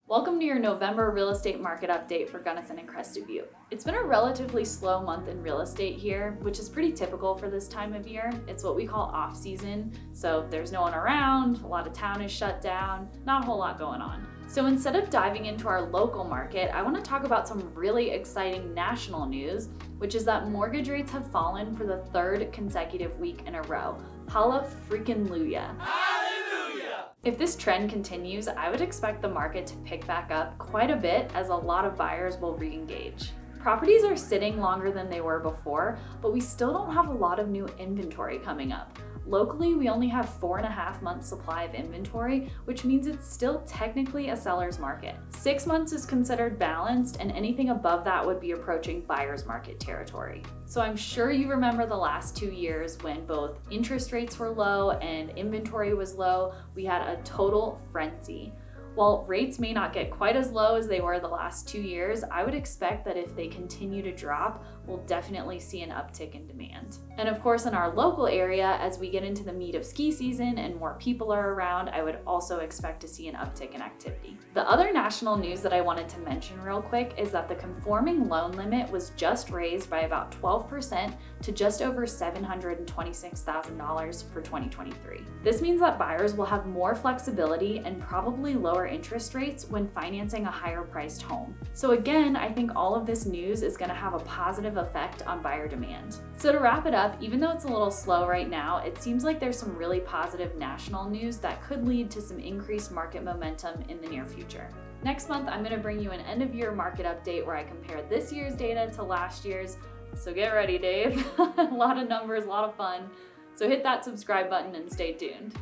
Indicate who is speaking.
Speaker 1: Welcome to your November real estate market update for Gunnison and Crested Butte. It's been a relatively slow month in real estate here, which is pretty typical for this time of year. It's what we call off season, so there's no one around, a lot of town is shut down, not a whole lot going on. So instead of diving into our local market, I want to talk about some really exciting national news, which is that mortgage rates have fallen for the third consecutive week in a row. Holla freaking Luya. If this trend continues, I would expect the market to pick back up quite a bit as a lot of buyers will re-engage. Properties are sitting longer than they were before, but we still don't have a lot of new inventory coming up. Locally, we only have 4.5 months supply of inventory, which means it's still technically a seller's market. 6 months is considered balanced, and anything above that would be approaching buyer's market territory. So I'm sure you remember the last 2 years when both interest rates were low and inventory was low. We had a total frenzy. While rates may not get quite as low as they were the last 2 years, I would expect that if they continue to drop, we'll definitely see an uptick in demand. And of course, in our local area, as we get into the meat of ski season and more people are around, I would also expect to see an uptick in activity. The other national news that I wanted to mention real quick is that the conforming loan limit was just raised by about 12% to just over $726,000 for 2023. This means that buyers will have more flexibility and probably lower interest rates when financing a higher priced home. So again, I think all of this news is going to have a positive effect on buyer demand. So to wrap it up, even though it's a little slow right now, it seems like there's some really positive national news that could lead to some increased market momentum in the near future. Next month, I'm going to bring you an end of year market update where I compare this year's data to last year's. So get ready, Dave. A lot of numbers, a lot of fun. So hit that subscribe button and stay tuned.